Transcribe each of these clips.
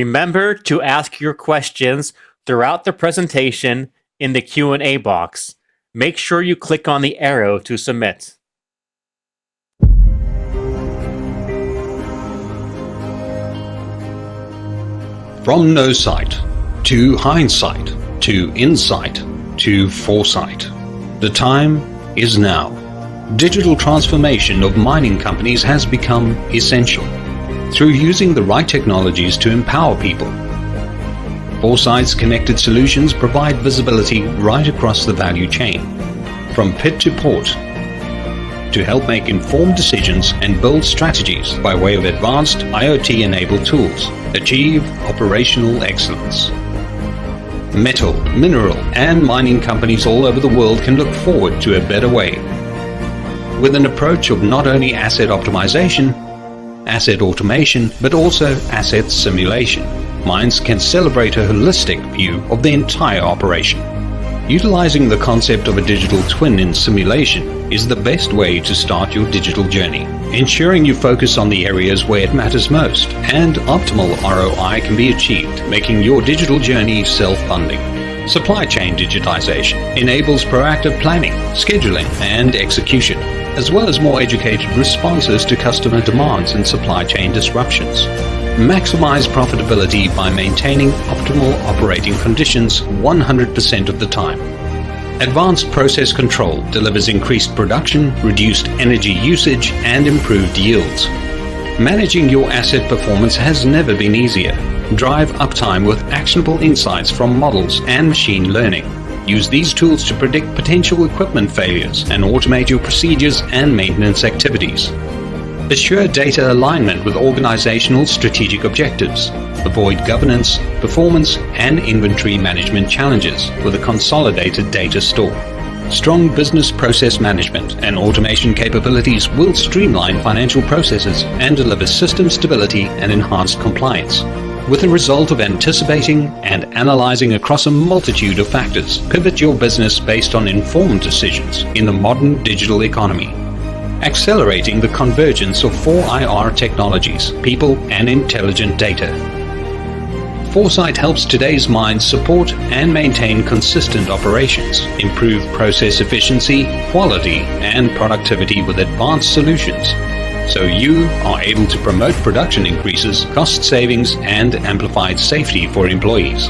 Remember to ask your questions throughout the presentation in the Q&A box. Make sure you click on the arrow to submit. From no sight, to hindsight, to insight, to foresight. The time is now. Digital transformation of mining companies has become essential through using the right technologies to empower people. Foresight's connected solutions provide visibility right across the value chain, from pit to port, to help make informed decisions and build strategies by way of advanced IoT-enabled tools. Achieve operational excellence. Metal, mineral, and mining companies all over the world can look forward to a better way. With an approach of not only asset optimization, asset automation, but also asset simulation, mines can celebrate a holistic view of the entire operation. Utilizing the concept of a digital twin in simulation is the best way to start your digital journey, ensuring you focus on the areas where it matters most, and optimal ROI can be achieved, making your digital journey self-funding. Supply chain digitization enables proactive planning, scheduling, and execution, as well as more educated responses to customer demands and supply chain disruptions. Maximize profitability by maintaining optimal operating conditions 100% of the time. Advanced process control delivers increased production, reduced energy usage, and improved yields. Managing your asset performance has never been easier. Drive uptime with actionable insights from models and machine learning. Use these tools to predict potential equipment failures and automate your procedures and maintenance activities. Assure data alignment with organizational strategic objectives. Avoid governance, performance, and inventory management challenges with a consolidated data store. Strong business process management and automation capabilities will streamline financial processes and deliver system stability and enhanced compliance. With the result of anticipating and analyzing across a multitude of factors, pivot your business based on informed decisions in the modern digital economy. Accelerating the convergence of 4IR technologies, people, and intelligent data. Foresight helps today's mines support and maintain consistent operations, improve process efficiency, quality, and productivity with advanced solutions, so you are able to promote production increases, cost savings, and amplified safety for employees.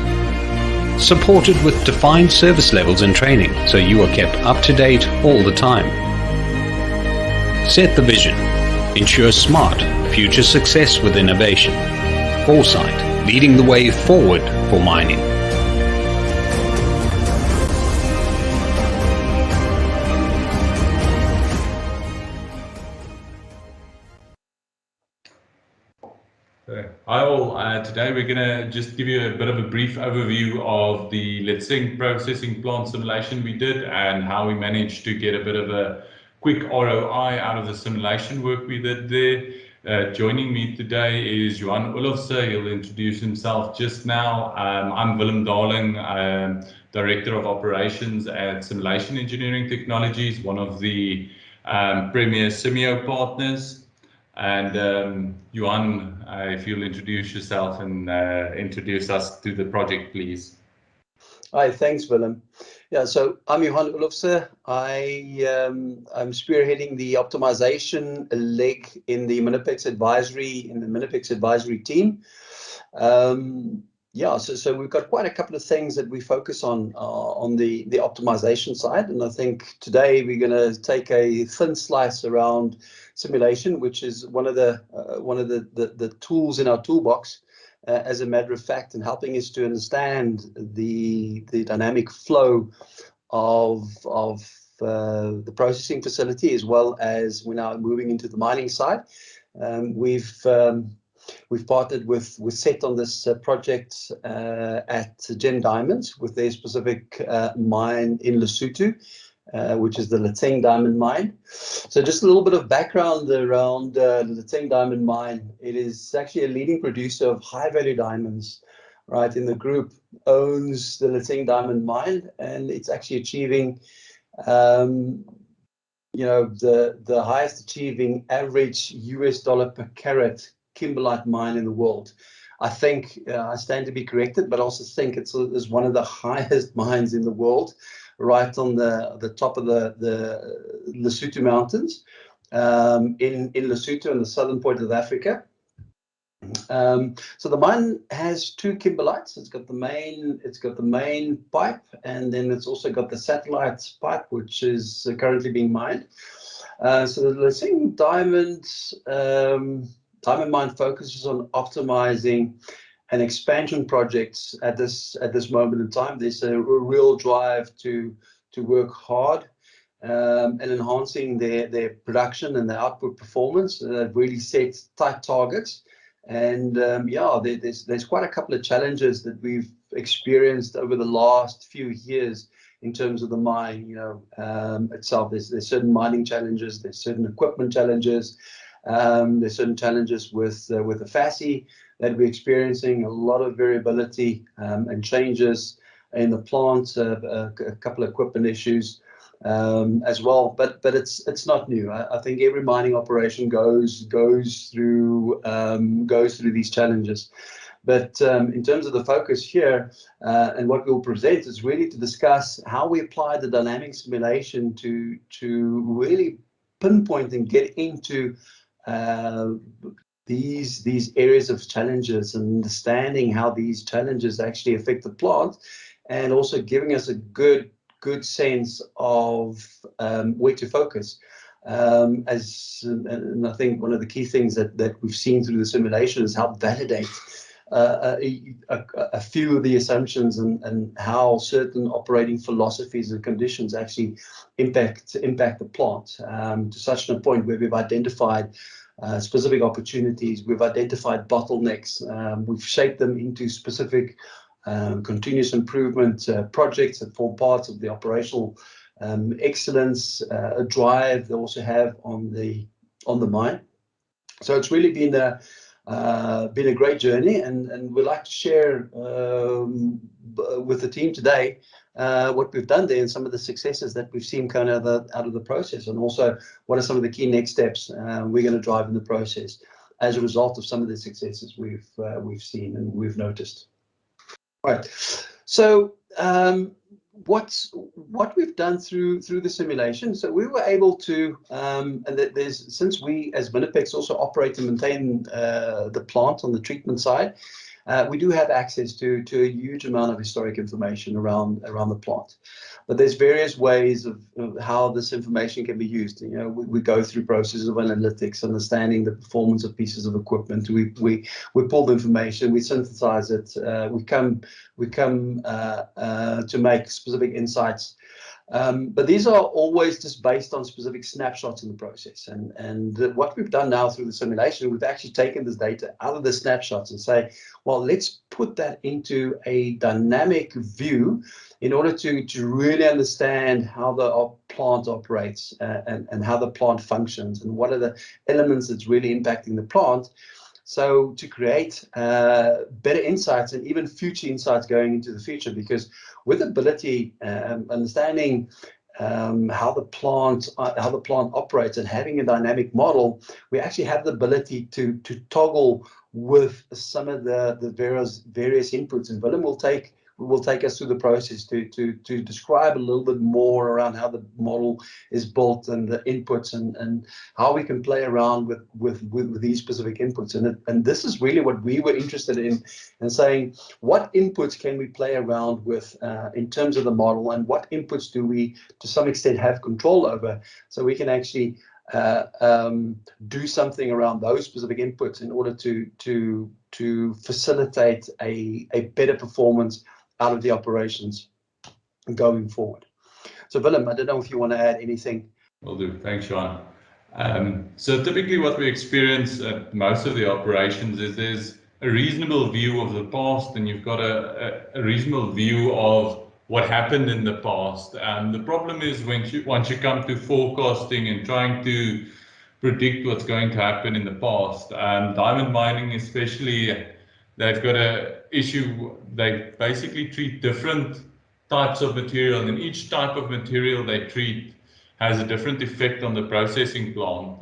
Supported with defined service levels and training, so you are kept up to date all the time. Set the vision. Ensure smart, future success with innovation. Foresight, leading the way forward for mining. Hi all, today we're going to just give you a bit of a brief overview of the Letseng processing plant simulation we did and how we managed to get a bit of a quick ROI out of the simulation work we did there. Joining me today is Johan Olofse. He'll introduce himself just now. I'm Willem Darling, Director of Operations at Simulation Engineering Technologies, one of the premier Simio partners. And Johan, if you'll introduce yourself and introduce us to the project, please. Hi, thanks, Willem. Yeah, so I'm Johan Olofse. I'm spearheading the optimization leg in the Minopex advisory team. Yeah, so we've got quite a couple of things that we focus on the optimization side, and I think today we're going to take a thin slice around simulation, which is one of the tools in our toolbox. As a matter of fact, and helping us to understand the dynamic flow of the processing facility, as well as we're now moving into the mining side. We've partnered with SET on this project at Gen Diamonds with their specific mine in Lesotho, which is the Letseng Diamond Mine. So just a little bit of background around the Letseng Diamond Mine. It is actually a leading producer of high-value diamonds, right? In the group owns the Letseng Diamond Mine, and it's actually achieving, the highest achieving average US dollar per carat kimberlite mine in the world. I think I stand to be corrected, but also think it's one of the highest mines in the world, right on the top of the Lesotho Mountains, in Lesotho, in the southern point of Africa. So the mine has two kimberlites. It's got the main pipe, and then it's also got the satellite pipe, which is currently being mined. So the Lesotho diamond mine focuses on optimizing and expansion projects at this moment in time. There's a real drive to work hard and enhancing their production and their output performance. They've really set tight targets. And yeah, there's quite a couple of challenges that we've experienced over the last few years in terms of the mine, itself. There's certain mining challenges, there's certain equipment challenges, there's certain challenges with the FASI that we're experiencing, a lot of variability and changes in the plant, a couple of equipment issues as well. But it's not new. I think every mining operation goes through these challenges. But in terms of the focus here, and what we'll present is really to discuss how we apply the dynamic simulation to really pinpoint and get into these areas of challenges and understanding how these challenges actually affect the plant, and also giving us a good sense of where to focus. And I think one of the key things that we've seen through the simulation is how validate a few of the assumptions and how certain operating philosophies and conditions actually impact the plant, to such a point where we've identified specific opportunities, we've identified bottlenecks, we've shaped them into specific continuous improvement projects that form parts of the operational excellence drive they also have on the mine. So it's really been a great journey, and we'd like to share with the team today what we've done there and some of the successes that we've seen kind of out of the process, and also what are some of the key next steps we're going to drive in the process as a result of some of the successes we've seen and we've noticed. Right. So what we've done through the simulation, so we were able to, and since we as Minopex also operate and maintain the plant on the treatment side, we do have access to a huge amount of historic information around the plant. But there's various ways of how this information can be used. We go through processes of analytics, understanding the performance of pieces of equipment. We pull the information, we synthesize it, we come to make specific insights. But these are always just based on specific snapshots in the process. And what we've done now through the simulation, we've actually taken this data out of the snapshots and say, well, let's put that into a dynamic view in order to really understand how the plant operates and how the plant functions and what are the elements that's really impacting the plant. So to create better insights and even future insights going into the future, because with ability, understanding how the plant operates and having a dynamic model, we actually have the ability to toggle with some of the various inputs. And Willem will take us through the process to describe a little bit more around how the model is built and the inputs and how we can play around with these specific inputs. And this is really what we were interested in, and saying what inputs can we play around with in terms of the model, and what inputs do we to some extent have control over, so we can actually do something around those specific inputs in order to facilitate a better performance out of the operations going forward. So Willem, I don't know if you want to add anything. Will do. Thanks, Sean. So typically what we experience at most of the operations is there's a reasonable view of the past, and you've got a reasonable view of what happened in the past. And the problem is once you come to forecasting and trying to predict what's going to happen in the past, diamond mining especially, they've got a issue. They basically treat different types of material, and each type of material they treat has a different effect on the processing plant.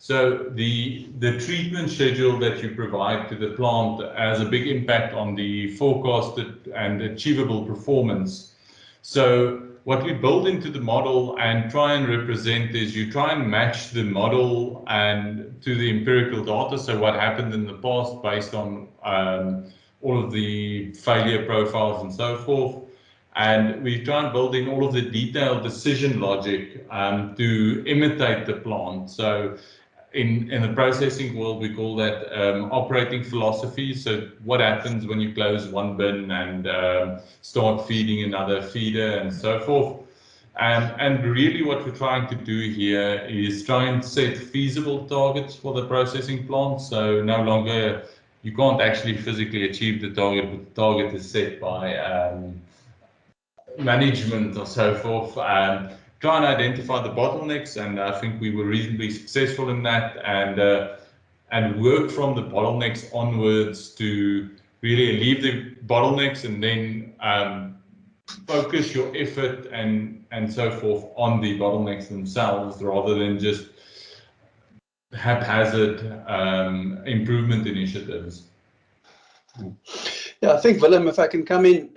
So the treatment schedule that you provide to the plant has a big impact on the forecasted and achievable performance. So what we build into the model and try and represent is you try and match the model and to the empirical data. So what happened in the past based on all of the failure profiles and so forth. And we try and build in all of the detailed decision logic to imitate the plant. So in the processing world, we call that operating philosophy. So what happens when you close one bin and start feeding another feeder and so forth. And really what we're trying to do here is try and set feasible targets for the processing plant. So no longer, you can't actually physically achieve the target, but the target is set by management or so forth. Try and identify the bottlenecks, and I think we were reasonably successful in that, and work from the bottlenecks onwards to really alleviate the bottlenecks, and then focus your effort and so forth on the bottlenecks themselves, rather than just haphazard improvement initiatives. Yeah, I think, Willem, if I can come in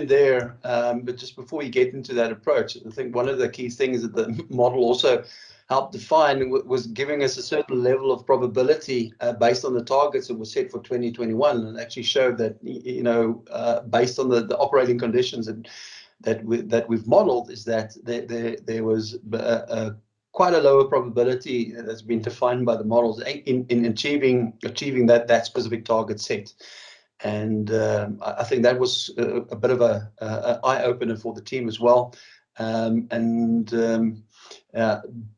there, but just before we get into that approach, I think one of the key things that the model also helped define was giving us a certain level of probability based on the targets that were set for 2021, and actually showed that, you know, based on the operating conditions that we've modeled, is that there was quite a lower probability that's been defined by the models in achieving that specific target set. And I think that was a bit of a eye-opener for the team as well, and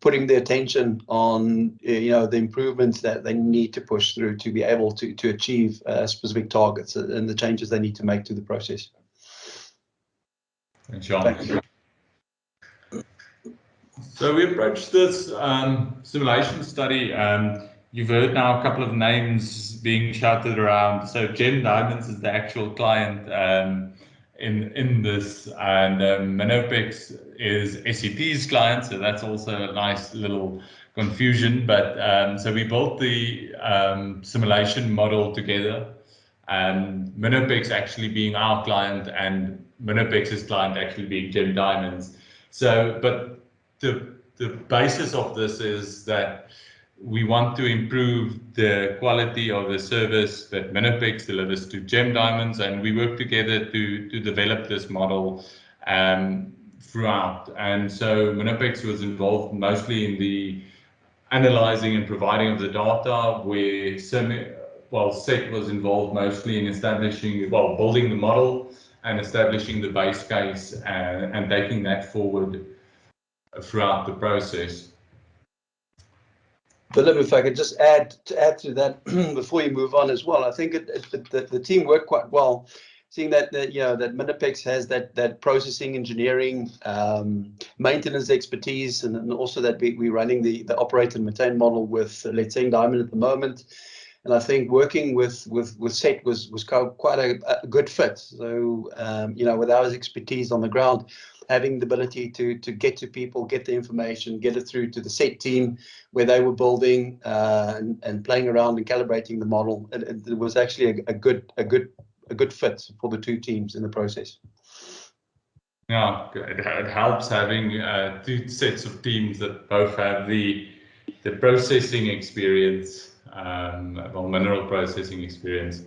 putting the attention on, you know, the improvements that they need to push through to be able to achieve specific targets and the changes they need to make to the process. Thanks, Sean. So we approached this simulation study. You've heard now a couple of names being shouted around. So Gem Diamonds is the actual client in this, and Minopex is SCP's client. So that's also a nice little confusion. But so we built the simulation model together, and Minopex actually being our client and Minopex's client actually being Gem Diamonds. So, but the basis of this is that we want to improve the quality of the service that Minopex delivers to Gem Diamonds, and we work together to develop this model throughout. And so Minopex was involved mostly in the analyzing and providing of the data, where SET was involved mostly in establishing, building the model and establishing the base case and taking that forward throughout the process. Willem, if I could just add to that before you move on as well, I think the team worked quite well, seeing that you know, that Minopex has that processing engineering, maintenance expertise, and also that we're running the operate and maintain model with Let's Sing Diamond at the moment. And I think working with SET was quite a good fit. So you know, with our expertise on the ground, having the ability to get to people, get the information, get it through to the SET team where they were building and playing around and calibrating the model, it was actually a good fit for the two teams in the process. Yeah, it helps having two sets of teams that both have the processing experience, mineral processing experience.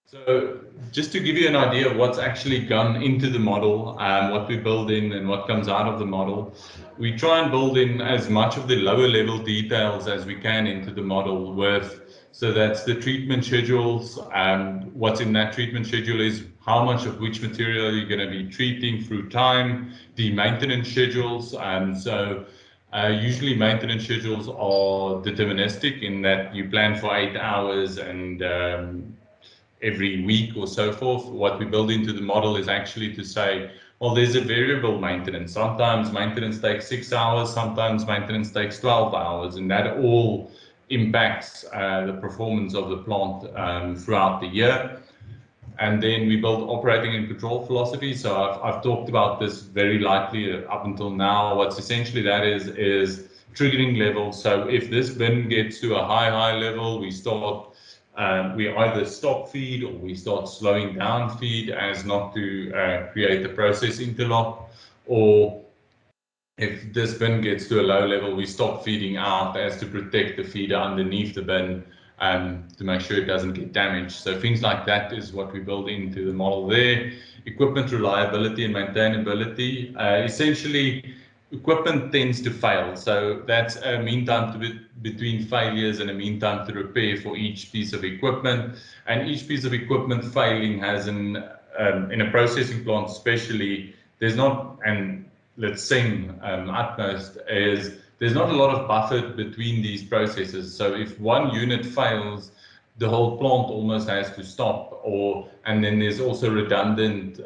So just to give you an idea of what's actually gone into the model, what we build in and what comes out of the model, we try and build in as much of the lower level details as we can into the model so that's the treatment schedules. What's in that treatment schedule is how much of which material you're going to be treating through time, the maintenance schedules. So usually maintenance schedules are deterministic in that you plan for 8 hours and every week or so forth. What we build into the model is actually to say, well, there's a variable maintenance. Sometimes maintenance takes 6 hours, sometimes maintenance takes 12 hours, and that all impacts the performance of the plant throughout the year. And then we build operating and control philosophy. So I've talked about this very lightly up until now. What's essentially that is triggering level. So if this bin gets to a high level, we either stop feed or we start slowing down feed as not to create the process interlock, or if this bin gets to a low level, we stop feeding out as to protect the feeder underneath the bin to make sure it doesn't get damaged. So things like that is what we build into the model there. Equipment reliability and maintainability. Essentially, equipment tends to fail. So that's a mean time between failures and a mean time to repair for each piece of equipment. And each piece of equipment failing has in a processing plant especially, there's not, and let's sing utmost, is there's not a lot of buffer between these processes. So if one unit fails, the whole plant almost has to stop, and then there's also redundant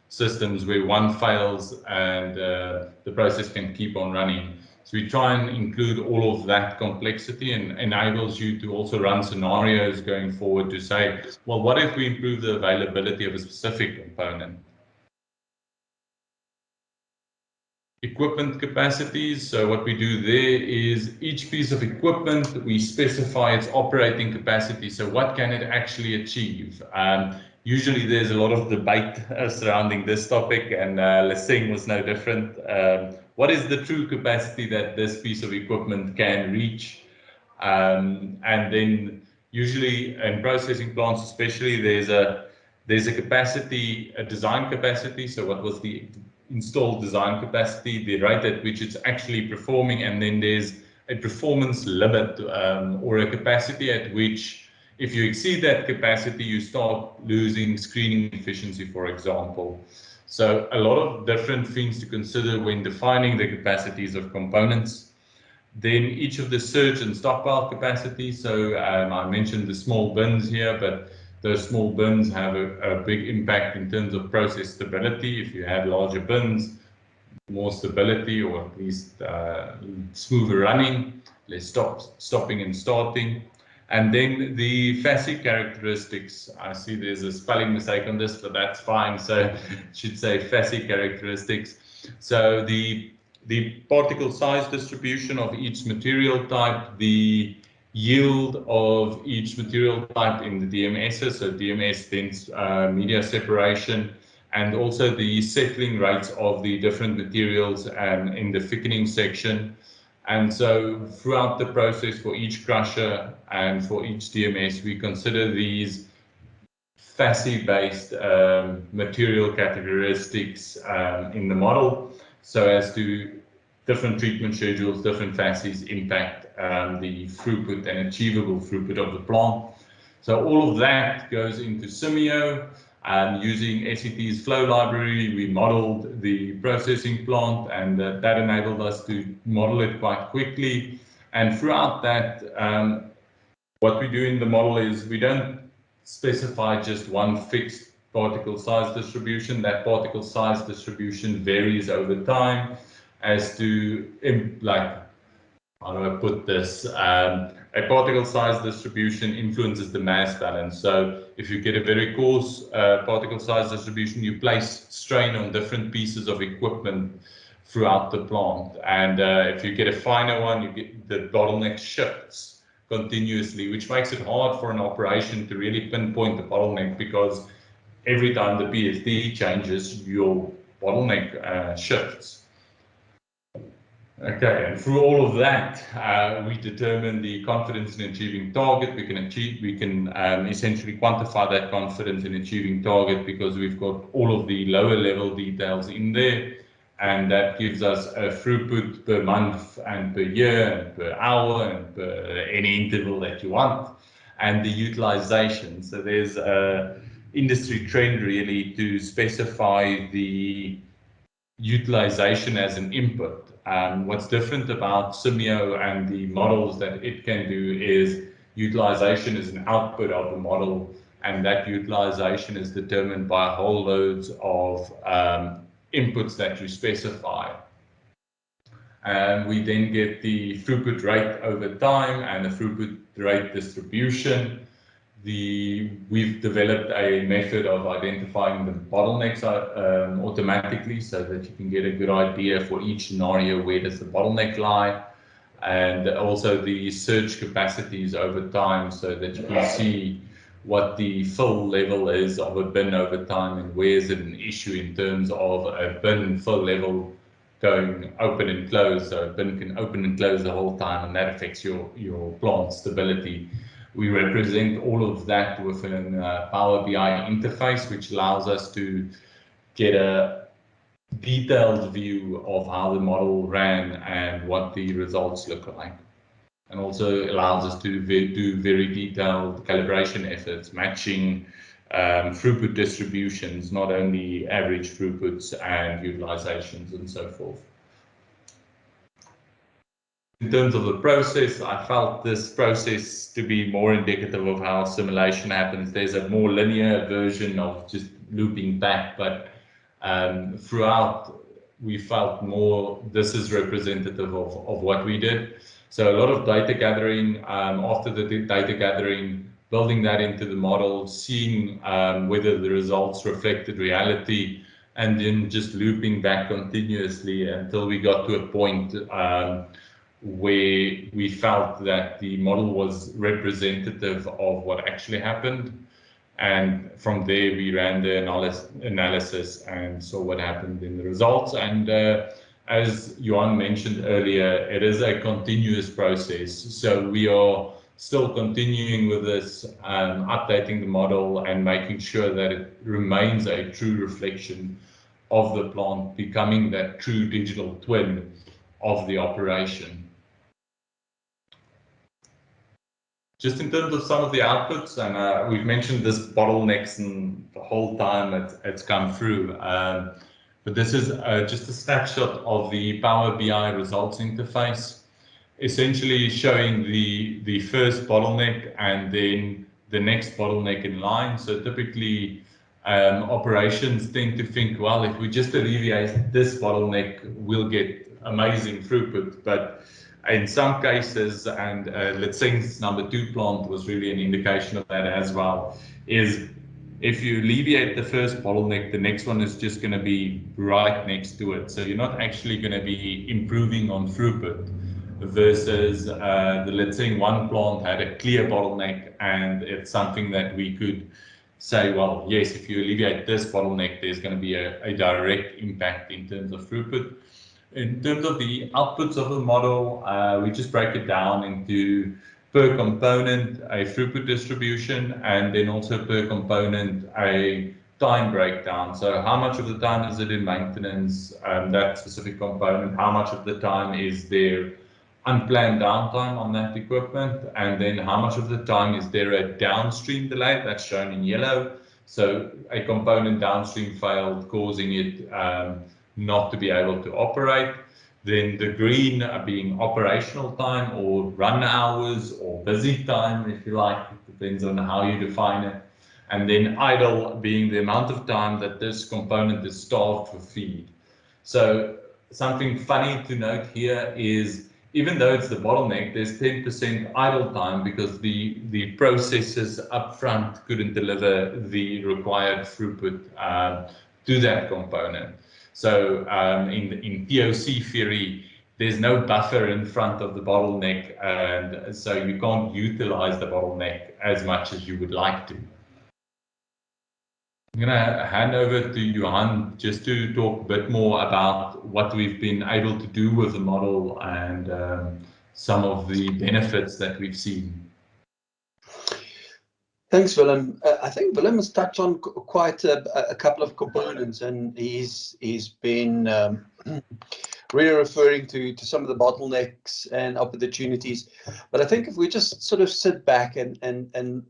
systems where one fails and the process can keep on running. So we try and include all of that complexity, and enables you to also run scenarios going forward to say, well, what if we improve the availability of a specific component? Equipment capacities. So what we do there is each piece of equipment, we specify its operating capacity. So what can it actually achieve? Usually there's a lot of debate surrounding this topic, and Lessing was no different. What is the true capacity that this piece of equipment can reach? And then usually in processing plants especially, there's a capacity, a design capacity. So what was the installed design capacity, the rate at which it's actually performing, and then there's a performance limit or a capacity at which, if you exceed that capacity, you start losing screening efficiency, for example. So a lot of different things to consider when defining the capacities of components. Then each of the surge and stockpile capacities. So I mentioned the small bins here, but those small bins have a big impact in terms of process stability. If you have larger bins, more stability, or at least smoother running, less stopping and starting. And then the FASI characteristics. I see there's a spelling mistake on this, but that's fine. So it should say FASI characteristics. So the particle size distribution of each material type, the yield of each material type in the DMSs, so DMS dense media separation, and also the settling rates of the different materials in the thickening section. And so throughout the process for each crusher and for each DMS, we consider these FASI-based material characteristics in the model, so as to different treatment schedules, different FASIs impact the throughput and achievable throughput of the plant. So all of that goes into Simio. Using SET's flow library, we modeled the processing plant, and that enabled us to model it quite quickly. And throughout that, what we do in the model is we don't specify just one fixed particle size distribution. That particle size distribution varies over time as to, like, how do I put this? A particle size distribution influences the mass balance. So if you get a very coarse particle size distribution, you place strain on different pieces of equipment throughout the plant. And if you get a finer one, you get the bottleneck shifts continuously, which makes it hard for an operation to really pinpoint the bottleneck, because every time the PSD changes, your bottleneck shifts. Okay, and through all of that, we determine the confidence in achieving target. We can essentially quantify that confidence in achieving target, because we've got all of the lower level details in there, and that gives us a throughput per month and per year and per hour and per any interval that you want, and the utilization. So there's a industry trend really to specify the utilization as an input. What's different about Simio and the models that it can do is utilization is an output of the model, and that utilization is determined by whole loads of inputs that you specify. And we then get the throughput rate over time and the throughput rate distribution. we've developed a method of identifying the bottlenecks automatically, so that you can get a good idea for each scenario, where does the bottleneck lie, and also the surge capacities over time, so that you can see what the fill level is of a bin over time, and where is it an issue in terms of a bin fill level going open and close. So a bin can open and close the whole time, and that affects your plant stability. We represent all of that within a Power BI interface, which allows us to get a detailed view of how the model ran and what the results look like. And also allows us to do very detailed calibration efforts, matching throughput distributions, not only average throughputs and utilizations and so forth. In terms of the process, I felt this process to be more indicative of how simulation happens. There's a more linear version of just looping back, but throughout we felt more this is representative of what we did. So a lot of data gathering, after the data gathering, building that into the model, seeing whether the results reflected reality, and then just looping back continuously until we got to a point where we felt that the model was representative of what actually happened. And from there, we ran the analysis and saw what happened in the results. And as Johan mentioned earlier, it is a continuous process. So we are still continuing with this, updating the model and making sure that it remains a true reflection of the plant, becoming that true digital twin of the operation. Just in terms of some of the outputs, and we've mentioned this bottlenecks and the whole time it's come through, but this is just a snapshot of the Power BI results interface, essentially showing the first bottleneck and then the next bottleneck in line. So typically operations tend to think, well, if we just alleviate this bottleneck, we'll get amazing throughput. But in some cases, and let's say number 2 plant was really an indication of that as well, is if you alleviate the first bottleneck, the next one is just going to be right next to it. So you're not actually going to be improving on throughput versus the let's say 1 plant had a clear bottleneck, and it's something that we could say, well, yes, if you alleviate this bottleneck, there's going to be a direct impact in terms of throughput. In terms of the outputs of the model, we just break it down into per component a throughput distribution, and then also per component a time breakdown. So how much of the time is it in maintenance, that specific component, how much of the time is there unplanned downtime on that equipment, and then how much of the time is there a downstream delay, that's shown in yellow. So a component downstream failed, causing it not to be able to operate. Then the green being operational time or run hours or busy time, if you like, it depends on how you define it. And then idle being the amount of time that this component is starved for feed. So something funny to note here is, even though it's the bottleneck, there's 10% idle time because the processes up front couldn't deliver the required throughput to that component. So in POC theory, there's no buffer in front of the bottleneck, and so you can't utilize the bottleneck as much as you would like to. I'm going to hand over to Johan just to talk a bit more about what we've been able to do with the model and some of the benefits that we've seen. Thanks, Willem. I think Willem has touched on quite a couple of components, and he's been really referring to some of the bottlenecks and opportunities. But I think if we just sort of sit back and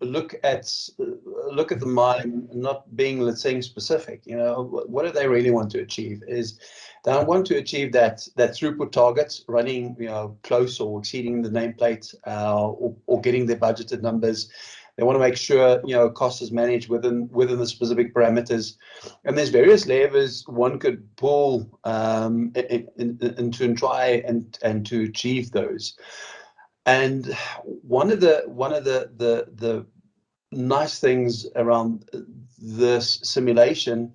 look at the mine, not being, let's say, specific, you know, what do they really want to achieve? Is they want to achieve that throughput targets, running, you know, close or exceeding the nameplate, or getting their budgeted numbers. They want to make sure, you know, cost is managed within the specific parameters, and there's various levers one could pull and to try and to achieve those. And one of the nice things around this simulation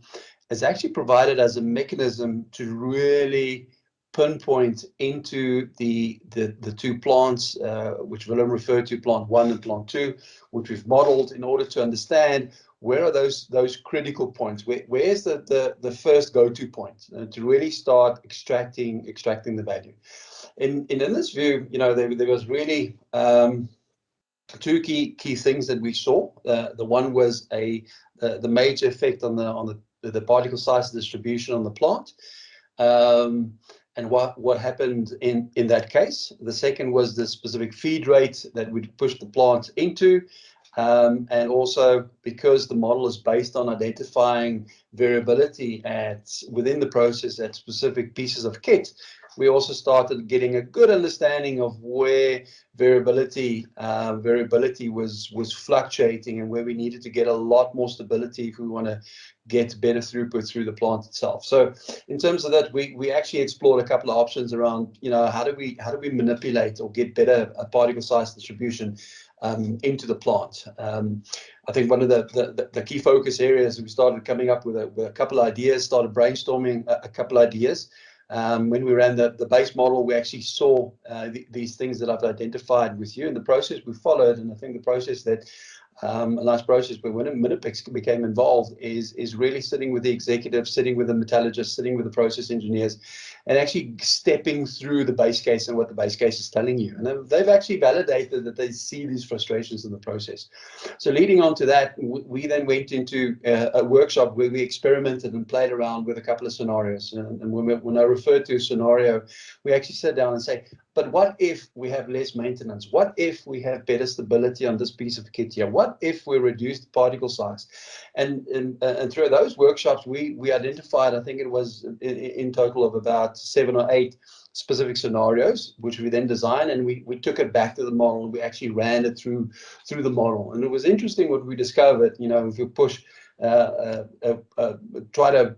is actually provided as a mechanism to really pinpoint into the two plants, which Willem referred to, plant 1 and plant 2, which we've modeled in order to understand where are those critical points, where's the first go-to point to really start extracting the value. In this view, there was really two key things that we saw. The one was the major effect on the particle size distribution on the plant, and what happened in that case. The second was the specific feed rate that we pushed the plant into, and also because the model is based on identifying variability within the process at specific pieces of kit. We also started getting a good understanding of where variability was fluctuating and where we needed to get a lot more stability if we want to get better throughput through the plant itself. So in terms of that, we actually explored a couple of options around, how do we manipulate or get better particle size distribution into the plant. I think one of the key focus areas, we started coming up with a couple of ideas, started brainstorming a couple of ideas. When we ran the base model, we actually saw these things that I've identified with you, and the process we followed, and I think the process that a nice process, but when Minopex became involved, is really sitting with the executives, sitting with the metallurgists, sitting with the process engineers, and actually stepping through the base case and what the base case is telling you. And they've actually validated that they see these frustrations in the process. So leading on to that, we then went into a workshop where we experimented and played around with a couple of scenarios. And when I refer to a scenario, we actually sat down and say, but what if we have less maintenance? What if we have better stability on this piece of kit here? What if we reduce the particle size? And through those workshops, we identified, I think it was in total of about 7 or 8 specific scenarios, which we then designed, and we took it back to the model, and we actually ran it through the model. And it was interesting what we discovered. If you push try to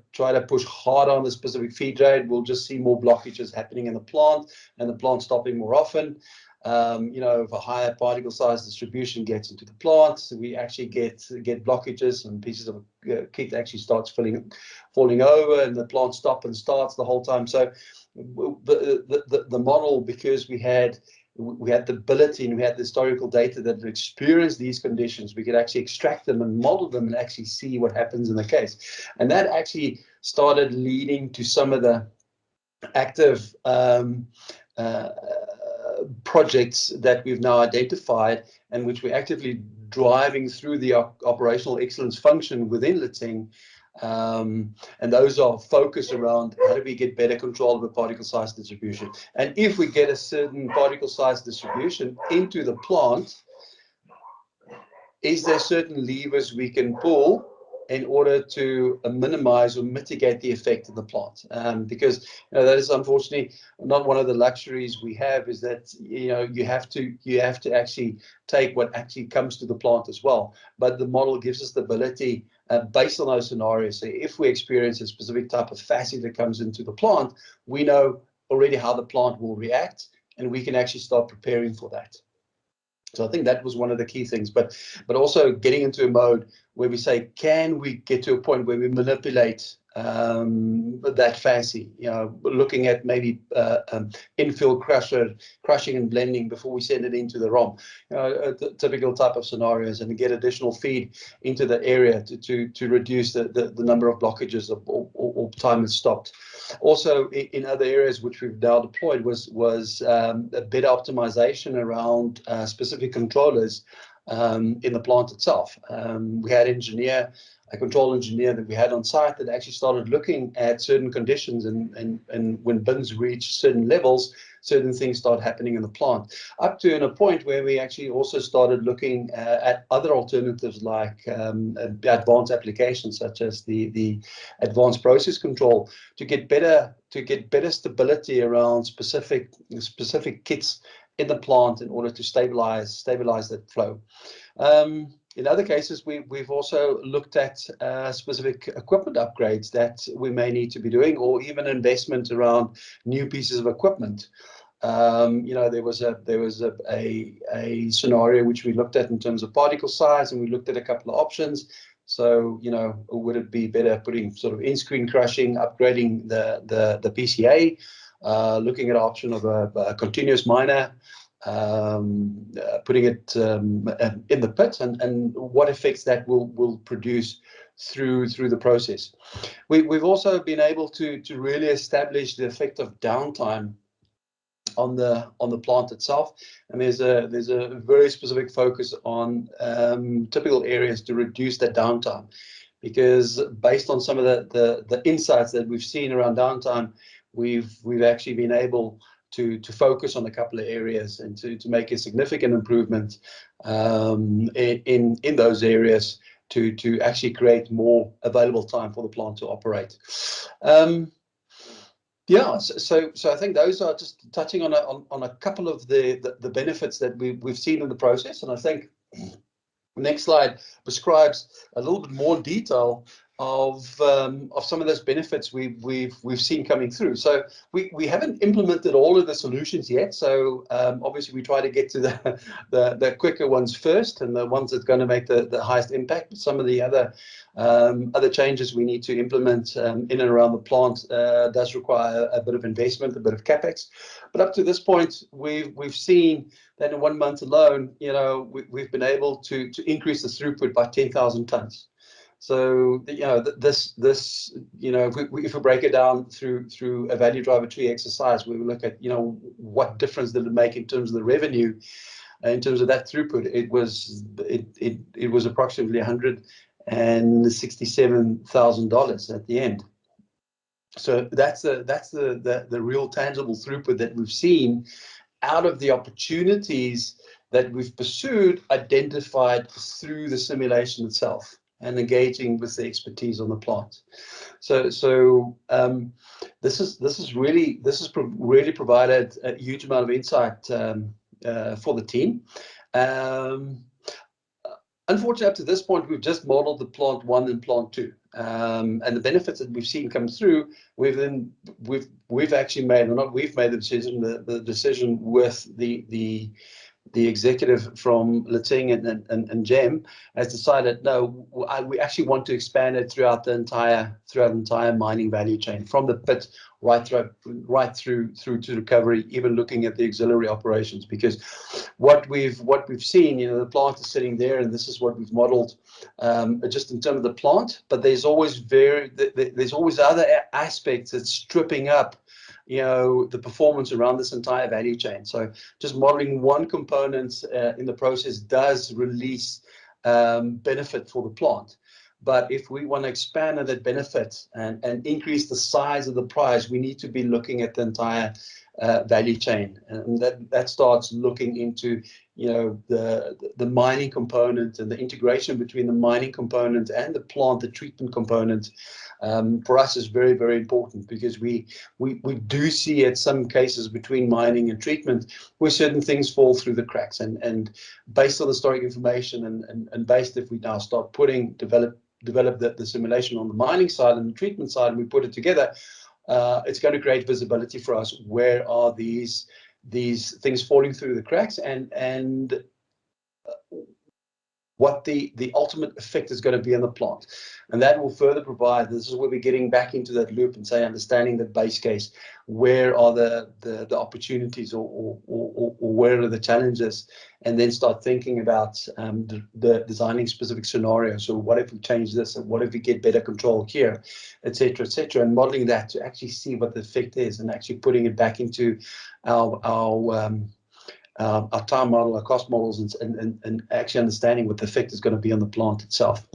push hard on the specific feed rate, we'll just see more blockages happening in the plant, and the plant stopping more often. If a higher particle size distribution gets into the plant, we actually get blockages, and pieces of kit actually starts falling over, and the plant stops and starts the whole time. So the model, because we had the ability and we had the historical data that experienced these conditions, we could actually extract them and model them and actually see what happens in the case. And that actually started leading to some of the active projects that we've now identified, and which we're actively driving through the operational excellence function within Litseng. And those are focused around how do we get better control of the particle size distribution. And if we get a certain particle size distribution into the plant, is there certain levers we can pull in order to minimize or mitigate the effect of the plant? Because that is unfortunately not one of the luxuries we have, is that you have to actually take what actually comes to the plant as well. But the model gives us the ability, based on those scenarios, so if we experience a specific type of facet that comes into the plant, we know already how the plant will react, and we can actually start preparing for that. So I think that was one of the key things, but also getting into a mode where we say, can we get to a point where we manipulate that facet, looking at maybe infill crushing and blending before we send it into the ROM, typical type of scenarios, and get additional feed into the area to reduce the number of blockages or time it's stopped. Also, in other areas which we've now deployed was a better optimization around specific controllers in the plant itself. We had a control engineer that we had on site that actually started looking at certain conditions, and when bins reach certain levels, certain things start happening in the plant, up to a point where we actually also started looking at other alternatives like advanced applications such as the advanced process control to get better stability around specific kits in the plant in order to stabilize that flow. In other cases, we've also looked at specific equipment upgrades that we may need to be doing, or even investment around new pieces of equipment. There was a scenario which we looked at in terms of particle size, and we looked at a couple of options. So, would it be better putting sort of in-screen crushing, upgrading the PCA, looking at option of a continuous miner, putting it in the pit, and what effects that will produce through the process. We've also been able to really establish the effect of downtime on the plant itself, and there's a very specific focus on typical areas to reduce that downtime, because based on some of the insights that we've seen around downtime, we've actually been able to focus on a couple of areas and to make a significant improvement in those areas to actually create more available time for the plant to operate. Yeah, so I think those are just touching on a couple of the benefits that we've seen in the process, and I think the next slide describes a little bit more detail of some of those benefits we've seen coming through. So we haven't implemented all of the solutions yet. So obviously we try to get to the quicker ones first, and the ones that are going to make the highest impact. But some of the other changes we need to implement in and around the plant does require a bit of investment, a bit of capex. But up to this point, we've seen that in 1 month alone, we've been able to increase the throughput by 10,000 tons. So this if we break it down through a value driver tree exercise, we will look at what difference did it make in terms of the revenue, in terms of that throughput. It was approximately $167,000 at the end. So that's the real tangible throughput that we've seen out of the opportunities that we've pursued, identified through the simulation itself, and engaging with the expertise on the plant. So this has really provided a huge amount of insight for the team. Unfortunately, up to this point, we've just modeled the plant 1 and plant 2, and the benefits that we've seen come through. We've actually made, or not we've made the decision, the decision with the executive from Litsing and GEM has decided, no, we actually want to expand it throughout the entire mining value chain, from the pit right through to recovery, even looking at the auxiliary operations. Because what we've seen, the plant is sitting there, and this is what we've modeled just in terms of the plant. But there's always other aspects that's stripping up the performance around this entire value chain. So just modeling one component in the process does release benefit for the plant. But if we want to expand on that benefit and increase the size of the prize, we need to be looking at the entire value chain, and that starts looking into the mining component and the integration between the mining component and the plant, the treatment component. For us is very, very important, because we do see at some cases between mining and treatment where certain things fall through the cracks, and based on the historic information and based, if we now start develop the simulation on the mining side and the treatment side, and we put it together, it's going to create visibility for us. Where are these things falling through the cracks, and what the ultimate effect is going to be on the plant. And that will further provide, this is where we're getting back into that loop and say, understanding the base case, where are the opportunities or where are the challenges, and then start thinking about the designing specific scenarios. So what if we change this, and what if we get better control here, etc., and modeling that to actually see what the effect is, and actually putting it back into our time model, our cost models, and actually understanding what the effect is going to be on the plant itself.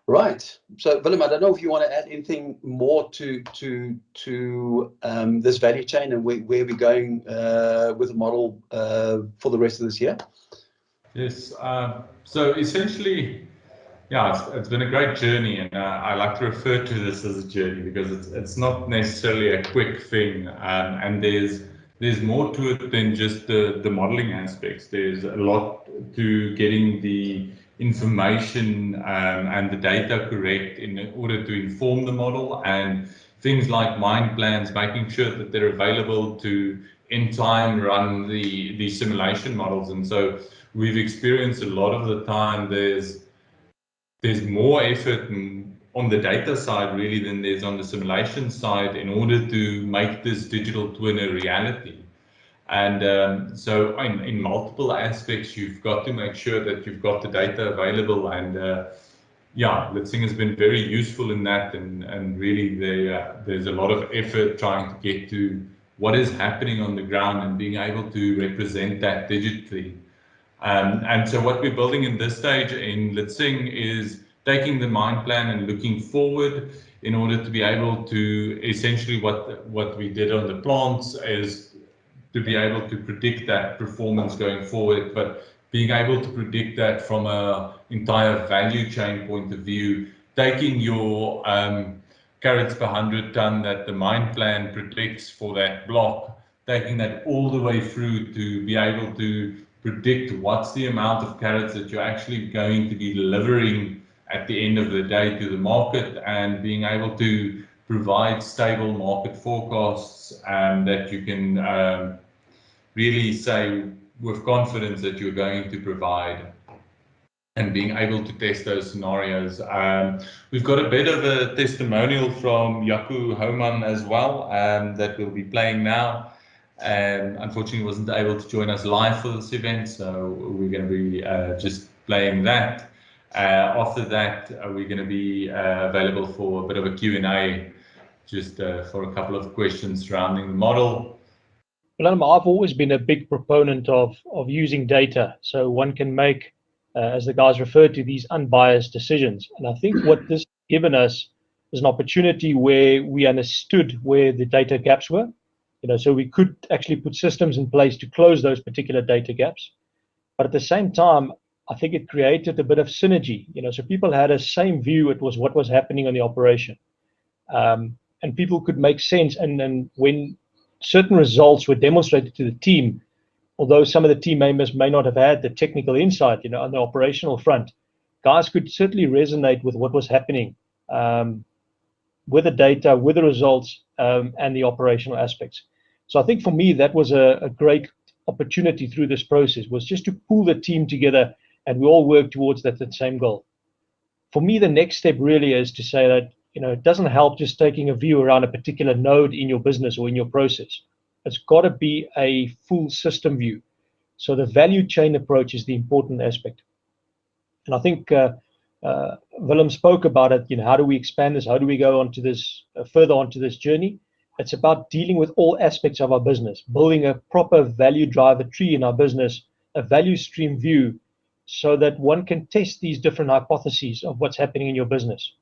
Right. So, Willem, I don't know if you want to add anything more to this value chain and where we're going with the model for the rest of this year. Yes. So essentially, yeah, it's been a great journey, and I like to refer to this as a journey, because it's not necessarily a quick thing, and there's more to it than just the modeling aspects. There's a lot to getting the information and the data correct in order to inform the model, and things like mine plans, making sure that they're available to in time run the simulation models. And so we've experienced a lot of the time there's more effort on the data side really than there's on the simulation side in order to make this digital twin a reality. And so in multiple aspects, you've got to make sure that you've got the data available. And yeah, Litsing has been very useful in that. And really there's a lot of effort trying to get to what is happening on the ground and being able to represent that digitally. And so what we're building in this stage in Litsing is taking the mine plan and looking forward in order to be able to essentially what we did on the plants is to be able to predict that performance going forward, but being able to predict that from an entire value chain point of view, taking your carats per 100 ton that the mine plan predicts for that block, taking that all the way through to be able to predict what's the amount of carats that you're actually going to be delivering at the end of the day to the market, and being able to provide stable market forecasts that you can really say with confidence that you're going to provide, and being able to test those scenarios. We've got a bit of a testimonial from Jaco Houman as well that we'll be playing now. Unfortunately, wasn't able to join us live for this event, so we're going to be just playing that. After that, we're going to be available for a bit of a Q&A, just for a couple of questions surrounding the model. Well, I've always been a big proponent of using data, so one can make, as the guys referred to, these unbiased decisions. And I think what this has given us is an opportunity where we understood where the data gaps were. So we could actually put systems in place to close those particular data gaps. But at the same time, I think it created a bit of synergy. So people had a same view. It was what was happening on the operation, and people could make sense. And then when certain results were demonstrated to the team, although some of the team members may not have had the technical insight, on the operational front, guys could certainly resonate with what was happening with the data, with the results, and the operational aspects. So I think for me, that was a great opportunity through this process, was just to pull the team together and we all work towards that same goal. For me, the next step really is to say that, it doesn't help just taking a view around a particular node in your business or in your process. It's got to be a full system view. So the value chain approach is the important aspect. And I think Willem spoke about it. How do we expand this? How do we go onto this further onto this journey? It's about dealing with all aspects of our business, building a proper value driver tree in our business, a value stream view, so that one can test these different hypotheses of what's happening in your business.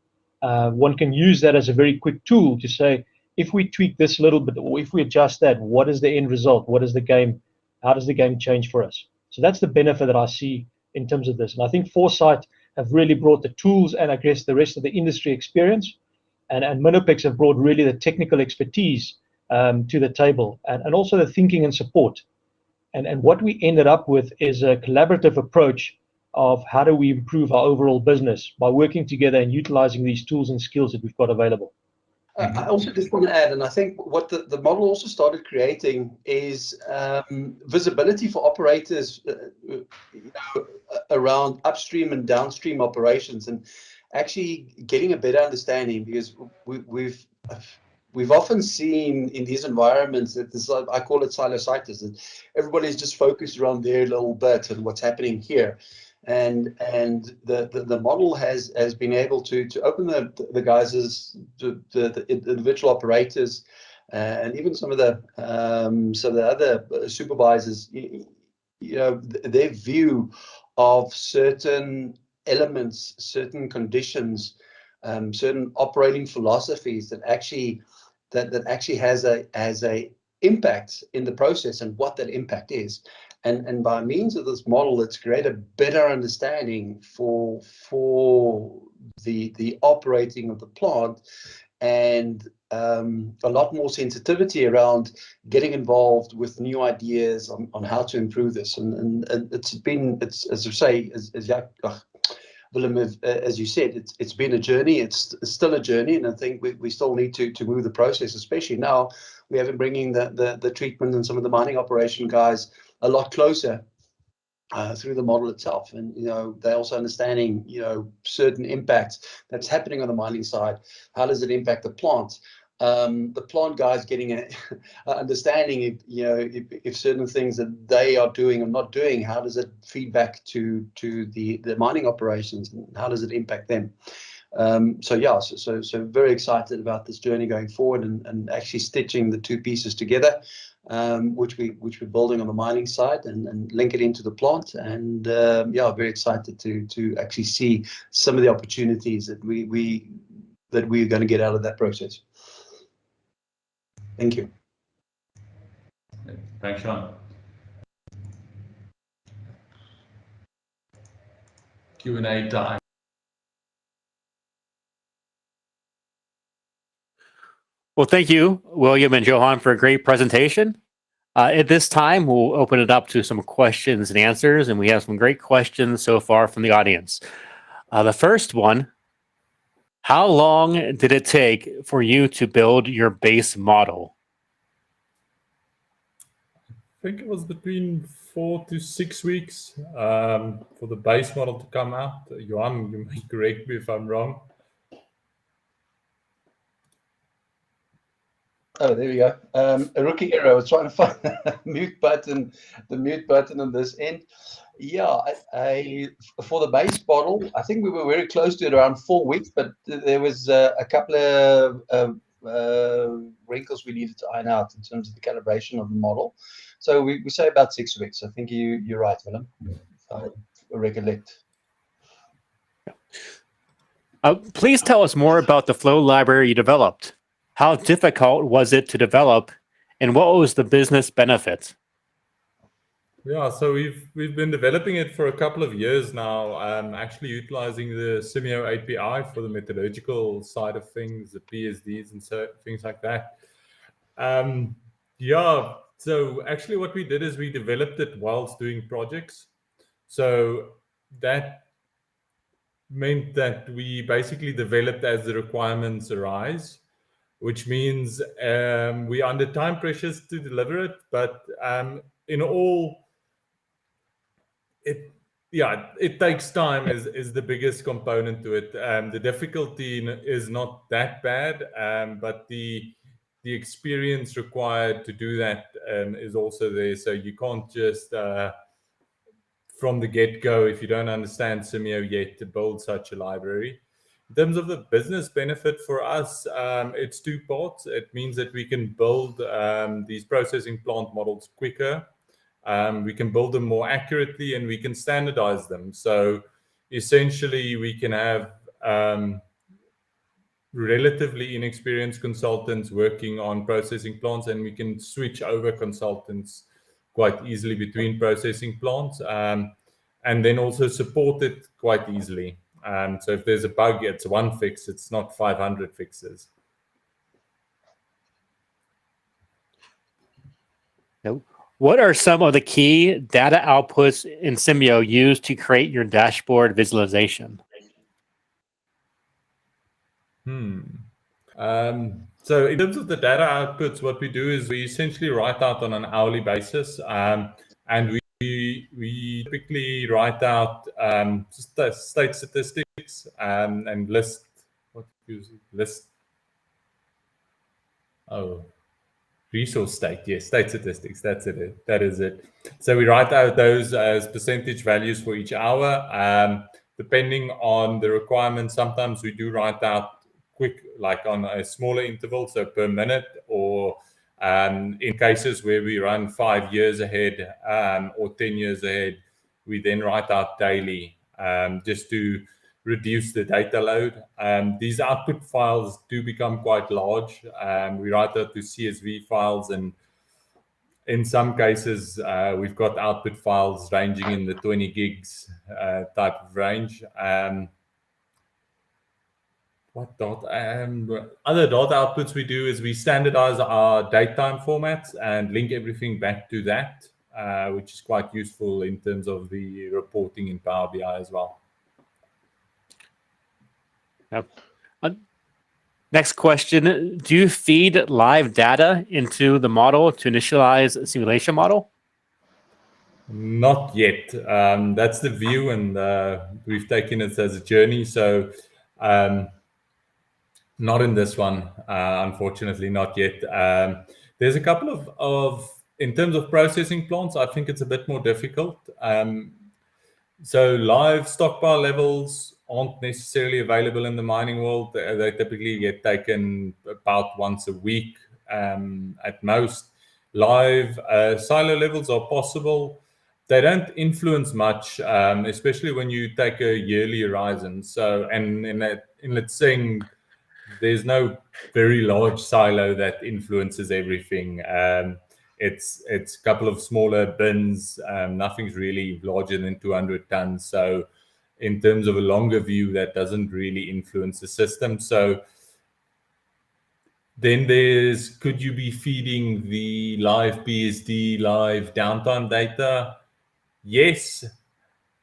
One can use that as a very quick tool to say, if we tweak this a little bit, or if we adjust that, what is the end result? What is the game? How does the game change for us? So that's the benefit that I see in terms of this. And I think Foresight have really brought the tools and I guess the rest of the industry experience, and Minopex have brought really the technical expertise to the table, and also the thinking and support. And what we ended up with is a collaborative approach of how do we improve our overall business by working together and utilizing these tools and skills that we've got available. I also just want to add, and I think what the model also started creating is visibility for operators around upstream and downstream operations, and actually getting a better understanding, because we've often seen in these environments that this, I call it sinusitis, and everybody's just focused around their little bit and what's happening here. And the model has been able to open the guys' the individual operators and even some of the other supervisors, their view of certain elements, certain conditions, certain operating philosophies that actually has a impact in the process, and what that impact is. And by means of this model, it's created a better understanding for the operating of the plant, and a lot more sensitivity around getting involved with new ideas on how to improve this. And it's as I say, as Willem, as you said, it's been a journey. It's still a journey, and I think we still need to move the process, especially now we have been bringing the treatment and some of the mining operation guys a lot closer through the model itself. And, they're also understanding, certain impacts that's happening on the mining side. How does it impact the plant? The plant guys getting an understanding if certain things that they are doing or not doing, how does it feed back to the mining operations, and how does it impact them? So very excited about this journey going forward, and actually stitching the two pieces together, which we're building on the mining side, and link it into the plant. And very excited to actually see some of the opportunities that we're going to get out of that process. Thank you. Thanks, Sean. Q&A time. Well, thank you, William and Johan, for a great presentation. At this time, we'll open it up to some questions and answers, and we have some great questions so far from the audience. The first one: how long did it take for you to build your base model? I think it was between 4 to 6 weeks for the base model to come out. Johan, you may correct me if I'm wrong. Oh, there we go. A rookie error. I was trying to find the mute button on this end. Yeah, I for the base model, I think we were very close to it, around 4 weeks, but there was a couple of wrinkles we needed to iron out in terms of the calibration of the model. So we say about 6 weeks. I think you're right, Willem, if I recollect. Please tell us more about the flow library you developed. How difficult was it to develop, and what was the business benefit? Yeah, so we've been developing it for a couple of years now, actually utilizing the Simio API for the metallurgical side of things, the PSDs and so things like that. So actually what we did is we developed it whilst doing projects. So that meant that we basically developed as the requirements arise, which means we're under time pressures to deliver it, but in all, it takes time is the biggest component to it. The difficulty is not that bad, but the experience required to do that is also there. So you can't just from the get-go, if you don't understand Simio yet, to build such a library. In terms of the business benefit for us, it's two parts. It means that we can build these processing plant models quicker. We can build them more accurately, and we can standardize them. So essentially, we can have relatively inexperienced consultants working on processing plants, and we can switch over consultants quite easily between processing plants, and then also support it quite easily. So if there's a bug, it's one fix, it's not 500 fixes. What are some of the key data outputs in Simio used to create your dashboard visualization? So in terms of the data outputs, what we do is we essentially write out on an hourly basis, and we typically write out state statistics and list. Resource state, yes, state statistics. That's it. That is it. So we write out those as percentage values for each hour. Depending on the requirements, sometimes we do write out quick, like on a smaller interval, so per minute, or in cases where we run 5 years ahead or 10 years ahead, we then write out daily, just to reduce the data load. These output files do become quite large. We write out to CSV files, and in some cases, we've got output files ranging in the 20 gigs type of range. Other data outputs we do is we standardize our datetime formats and link everything back to that, which is quite useful in terms of the reporting in Power BI as well. Yep. Next question. Do you feed live data into the model to initialize a simulation model? Not yet. That's the view, and we've taken it as a journey. So not in this one, unfortunately, not yet. There's a couple of, in terms of processing plants, I think it's a bit more difficult. So live stockpile levels aren't necessarily available in the mining world. They typically get taken about once a week at most. Live silo levels are possible. They don't influence much, especially when you take a yearly horizon. So, and in let's say there's no very large silo that influences everything. It's a couple of smaller bins. Nothing's really larger than 200 tons. So in terms of a longer view, that doesn't really influence the system. So then could you be feeding the live PSD, live downtime data? Yes.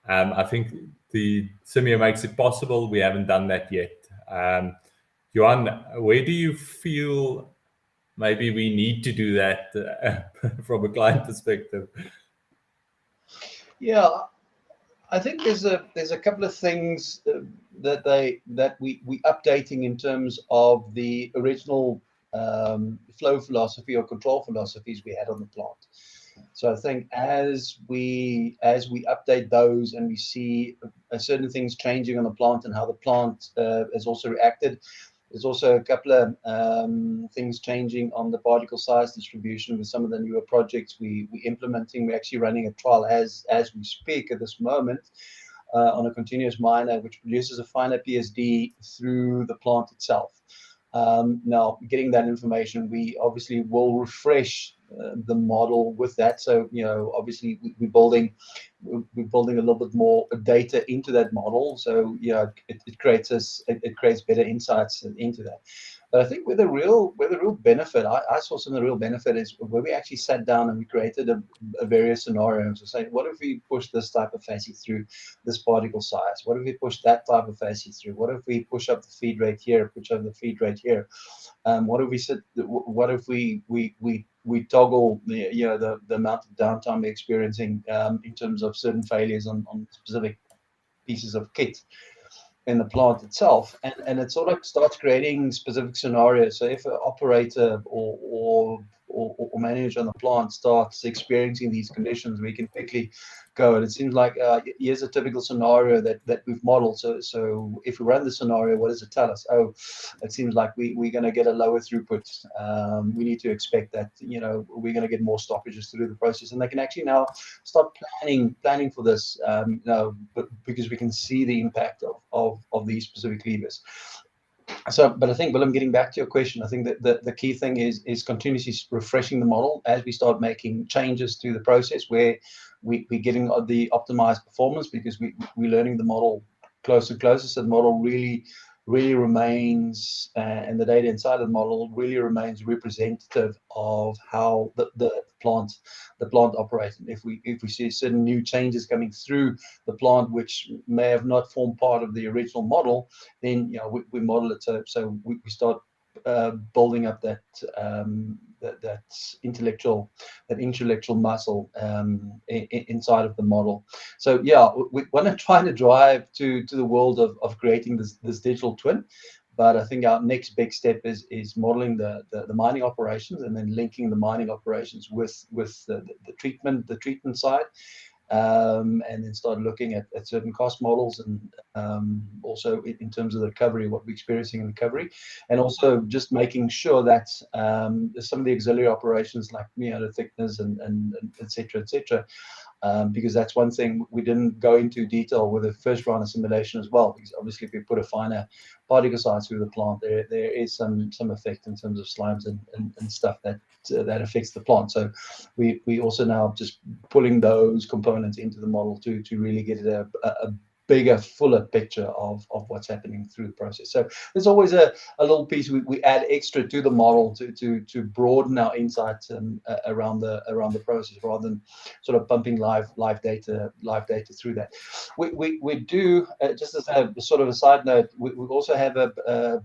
I think the Simio makes it possible. We haven't done that yet. Johan, where do you feel maybe we need to do that from a client perspective? Yeah, I think there's a couple of things that we updating in terms of the original flow philosophy or control philosophies we had on the plant. So I think as we update those and we see certain things changing on the plant and how the plant has also reacted, there's also a couple of things changing on the particle size distribution with some of the newer projects we're implementing. We're actually running a trial as we speak at this moment on a continuous miner, which produces a finer PSD through the plant itself. Now, getting that information, we obviously will refresh the model with that. So, obviously we're building a little bit more data into that model. So, it creates better insights into that. But I think where the real benefit, I saw some of the real benefit is where we actually sat down and we created a various scenarios. So say, what if we push this type of facet through this particle size? What if we push that type of facet through? What if we push up the feed rate here, push up the feed rate here? What if we toggle the amount of downtime we're experiencing in terms of certain failures on specific pieces of kit in the plant itself, and it sort of starts creating specific scenarios. So if an operator or manager on the plant starts experiencing these conditions, we can quickly go, and it seems like here's a typical scenario that we've modeled. So if we run the scenario, what does it tell us? Oh, it seems like we're going to get a lower throughput. We need to expect that we're going to get more stoppages through the process, and they can actually now start planning for this. Because we can see the impact of these specific levers. So, but I think, Willem, getting back to your question, I think that the key thing is continuously refreshing the model as we start making changes to the process where we're getting the optimized performance, because we're learning the model closer and closer. So the model really remains, and the data inside of the model really remains representative of how the plant operates. And if we see certain new changes coming through the plant which may have not formed part of the original model, then we model it so we start building up that intellectual muscle inside of the model. So we want to try to drive to the world of creating this digital twin. But I think our next big step is modeling the mining operations, and then linking the mining operations with the treatment side. And then start looking at certain cost models, and also in terms of the recovery, what we're experiencing in recovery, and also just making sure that some of the auxiliary operations like the thickness and et cetera, because that's one thing we didn't go into detail with the first round of simulation as well, because obviously if we put a finer particle size through the plant, there is some effect in terms of slimes and stuff that affects the plant. So we also now just pulling those components into the model to really get it a bigger, fuller picture of what's happening through the process. So there's always a little piece we add extra to the model to broaden our insights around the process, rather than sort of pumping live data through that. We do, just as a sort of a side note, we also have a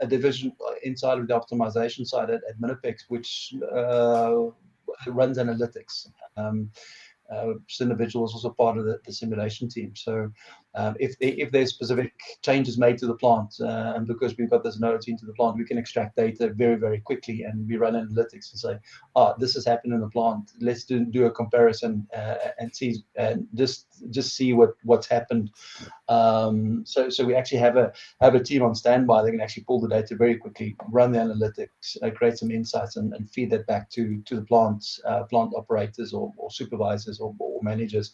division inside of the optimization side at Minopex, which runs analytics. This individual is also part of the simulation team. So if there's specific changes made to the plant, and because we've got this nodes into the plant, we can extract data very, very quickly, and we run analytics and say, this has happened in the plant. Let's do a comparison and see, and just see what's happened. So we actually have a team on standby. They can actually pull the data very quickly, run the analytics, create some insights, and feed that back to the plant operators or supervisors or managers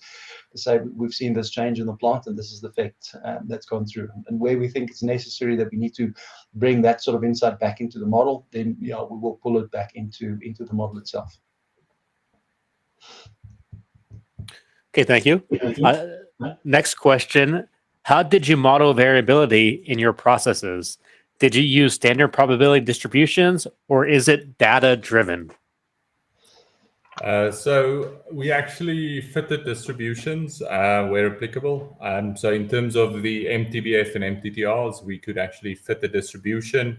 to say, we've seen this change in the plant, and this is the effect that's gone through. And where we think it's necessary that we need to bring that sort of insight back into the model, then we will pull it back into the model itself. Okay, thank you. Next question. How did you model variability in your processes? Did you use standard probability distributions, or is it data driven? So we actually fitted distributions where applicable. So in terms of the MTBF and MTTRs, we could actually fit the distribution.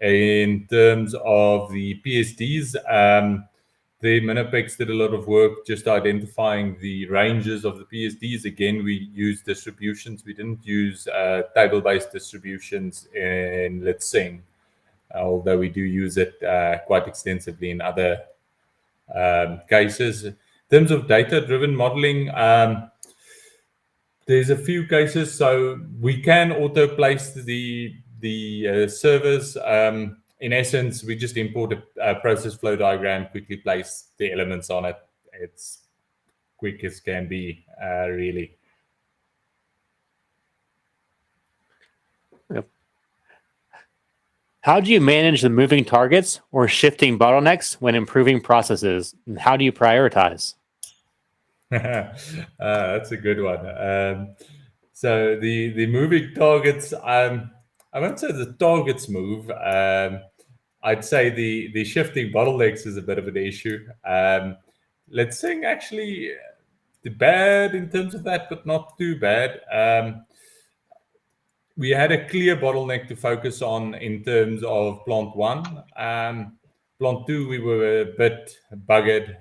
In terms of the PSDs, the Minopex did a lot of work just identifying the ranges of the PSDs. Again, we used distributions. We didn't use table-based distributions in Let's Sing, although we do use it quite extensively in other cases. In terms of data-driven modeling, there's a few cases. So we can auto-place the servers. In essence, we just import a process flow diagram, quickly place the elements on it. It's quick as can be, really. Yep. How do you manage the moving targets or shifting bottlenecks when improving processes? And how do you prioritize? That's a good one. So the moving targets, I won't say the targets move. I'd say the shifting bottlenecks is a bit of an issue. Let's say actually bad in terms of that, but not too bad. We had a clear bottleneck to focus on in terms of plant 1. Plant 2, we were a bit buggered.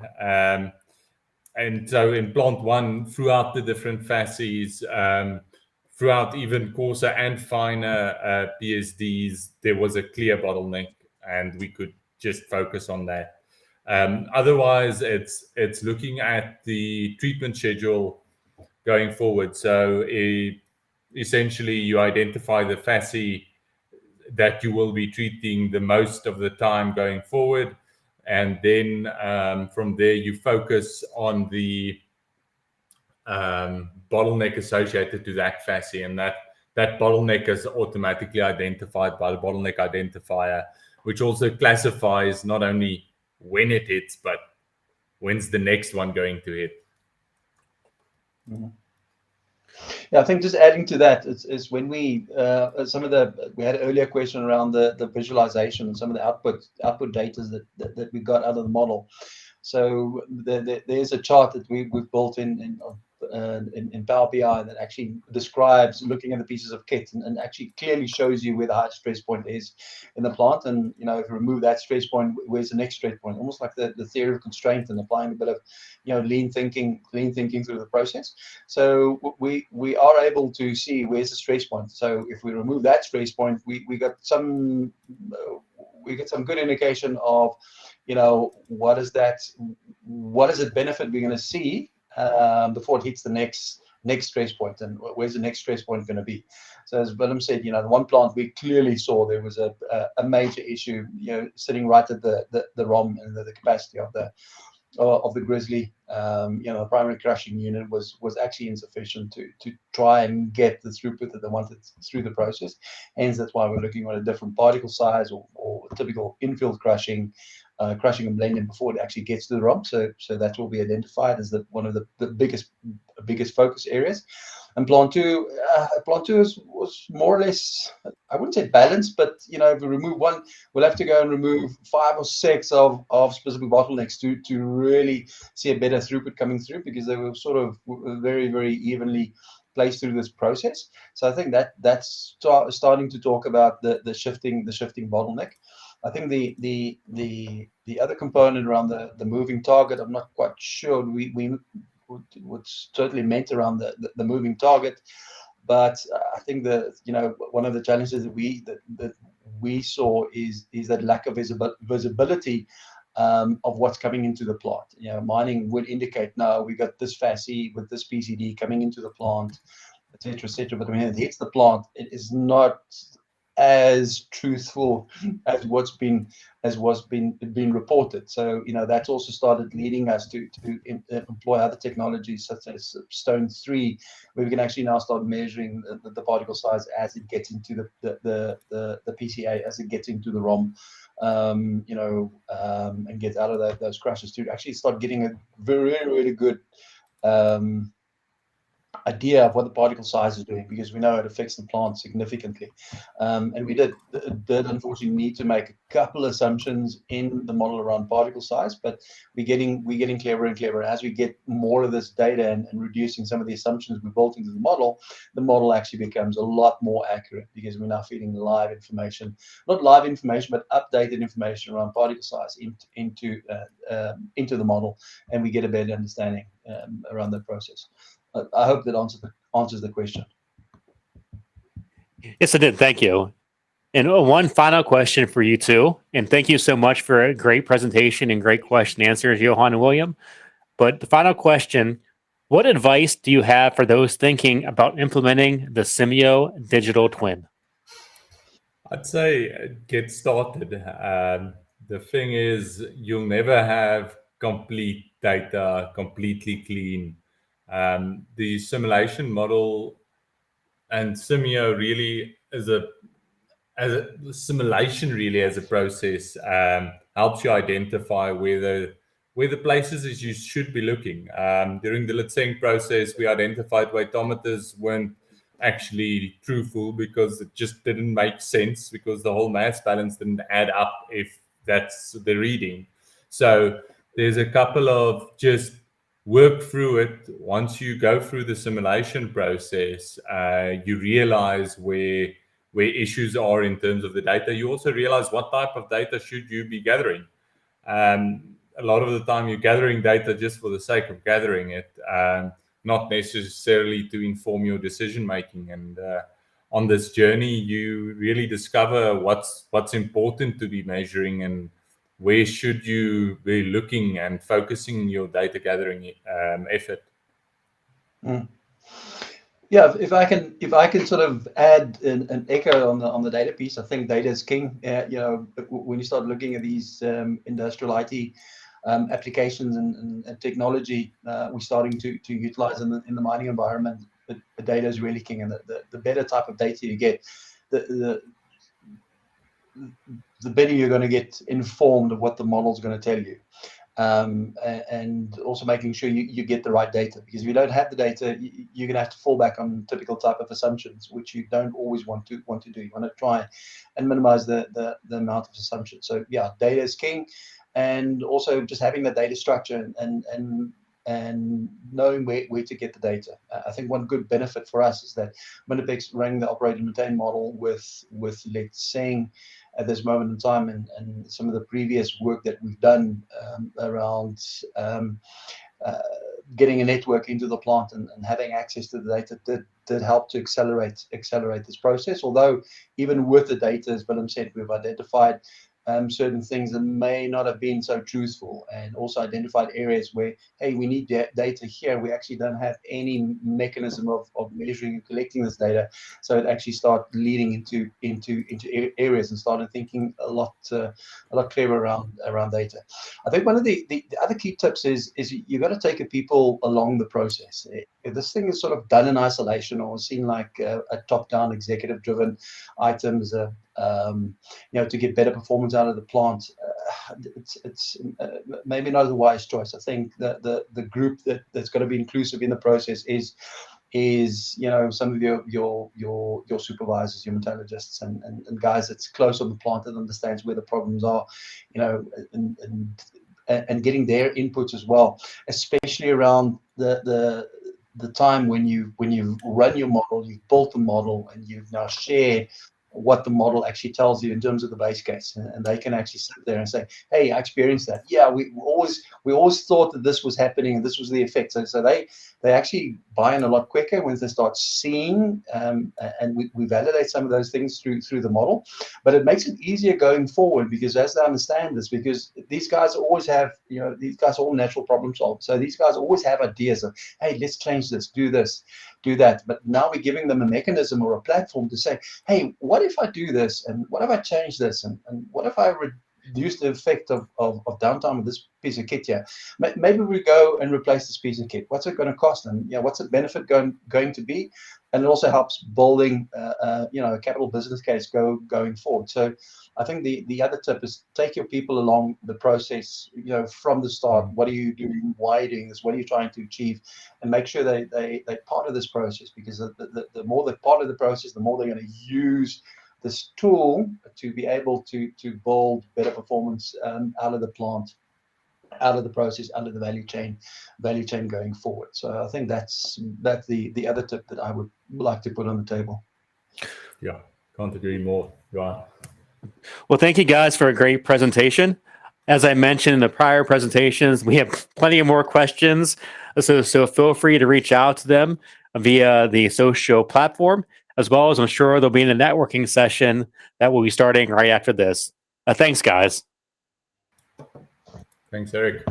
And so in plant 1, throughout the different fascies, throughout even coarser and finer PSDs, there was a clear bottleneck, and we could just focus on that. Otherwise, it's looking at the treatment schedule going forward. So essentially, you identify the fascie that you will be treating the most of the time going forward. And then from there, you focus on the bottleneck associated to that fascie. And that bottleneck is automatically identified by the bottleneck identifier, which also classifies not only when it hits, but when's the next one going to hit. Mm-hmm. Yeah, I think just adding to that is when we we had an earlier question around the visualization and some of the output data that we got out of the model. So there's a chart that we've built in Power BI that actually describes looking at the pieces of kit and actually clearly shows you where the high stress point is in the plant. And if you remove that stress point, where's the next stress point? Almost like the theory of constraint and applying a bit of lean thinking through the process. So we are able to see where's the stress point. So if we remove that stress point, we get some good indication of what is the benefit we're going to see before it hits the next stress point, and where's the next stress point going to be. So as Willem said, the one plant we clearly saw there was a major issue, sitting right at the ROM and the capacity of the Grizzly. The primary crushing unit was actually insufficient to try and get the throughput that they wanted through the process. Hence, that's why we're looking at a different particle size or typical infield crushing and blending before it actually gets to the ROM. So that will be identified as one of the biggest focus areas. And plant two was more or less, I wouldn't say balanced, but if we remove one, we'll have to go and remove 5 or 6 of specific bottlenecks to really see a better throughput coming through, because they were sort of very, very evenly placed through this process. So I think that's starting to talk about the shifting bottleneck. I think the other component around the moving target, I'm not quite sure what's totally meant around the moving target, but I think one of the challenges that we saw is that lack of visibility of what's coming into the plant. Mining would indicate, no, we got this FASE with this PCD coming into the plant, etc., etc. But when it hits the plant, it is not as truthful as what's been reported. So that's also started leading us to employ other technologies such as Stone 3, where we can actually now start measuring the particle size as it gets into the PCA, as it gets into the ROM, and gets out of those crushes, to actually start getting a very, really good idea of what the particle size is doing, because we know it affects the plant significantly. And we did unfortunately need to make a couple assumptions in the model around particle size, but we're getting cleverer and cleverer as we get more of this data and reducing some of the assumptions we built into the model actually becomes a lot more accurate, because we're now feeding live information, not live information, but updated information around particle size into the model, and we get a better understanding around that process. I hope that answers the question. Yes, it did. Thank you. And one final question for you two. And thank you so much for a great presentation and great question answers, Johan and William. But the final question, what advice do you have for those thinking about implementing the Simio digital twin? I'd say get started. The thing is, you'll never have complete data, completely clean. The simulation model and Simio really as a simulation really as a process helps you identify where the places is you should be looking. During the Litseng process, we identified weightometers weren't actually truthful because it just didn't make sense, because the whole mass balance didn't add up if that's the reading. So there's a couple of just work through it. Once you go through the simulation process, you realize where issues are in terms of the data. You also realize what type of data should you be gathering. A lot of the time you're gathering data just for the sake of gathering it, not necessarily to inform your decision making. And on this journey, you really discover what's important to be measuring and where should you be looking and focusing your data gathering effort. Yeah, if I can sort of add an echo on the data piece, I think data is king. When you start looking at these industrial IT applications and technology, we're starting to utilize in the mining environment. But the data is really king, and the better type of data you get, the better you're going to get informed of what the model's going to tell you. And also making sure you get the right data, because if you don't have the data, you're going to have to fall back on typical type of assumptions, which you don't always want to do. You want to try and minimize the amount of assumptions. So yeah, data is king, and also just having the data structure and knowing where to get the data. I think one good benefit for us is that Minopex running the operate and maintain model with Litseng at this moment in time, and some of the previous work that we've done around getting a network into the plant and having access to the data did help to accelerate this process. Although even with the data, as Willem said, we've identified certain things that may not have been so truthful, and also identified areas where, hey, we need data here. We actually don't have any mechanism of measuring and collecting this data. So it actually started leading into areas and started thinking a lot clearer around data. I think one of the other key tips is you got to take people along the process. If this thing is sort of done in isolation or seen like a top-down executive-driven items, to get better performance out of the plant, it's maybe not a wise choice. I think the group that's going to be inclusive in the process is is, you know, some of your supervisors, your metallurgists, and guys that's close on the plant that understands where the problems are, you know, and getting their inputs as well, especially around the time when you run your model, you've built the model, and you've now shared what the model actually tells you in terms of the base case, and they can actually sit there and say, hey, I experienced that. Yeah, we always thought that this was happening and this was the effect. So they actually buy in a lot quicker when they start seeing, and we validate some of those things through the model. But it makes it easier going forward, because as they understand this, because these guys always have, you know, these guys are all natural problem solvers. So these guys always have ideas of, hey, let's change this, do that. But now we're giving them a mechanism or a platform to say, hey, what if I do this, and what if I change this, and what if I reduce the effect of downtime of this piece of kit here? Maybe we go and replace this piece of kit. What's it going to cost, and you know, what's the benefit going to be? And it also helps building you know, a capital business case going forward. So I think the other tip is take your people along the process, you know, from the start. What are you doing? Why are you doing this? What are you trying to achieve? And make sure they're part of this process, because the more they're part of the process, the more they're going to use this tool to be able to build better performance out of the plant, out of the process, out of the value chain going forward. So I think that's the other tip that I would like to put on the table. Yeah, can't agree more, Johan. Well, thank you guys for a great presentation. As I mentioned in the prior presentations, we have plenty of more questions. So feel free to reach out to them via the social platform, as well as I'm sure they'll be in a networking session that will be starting right after this. Thanks, guys. Thanks, Eric.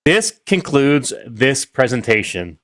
This concludes this presentation.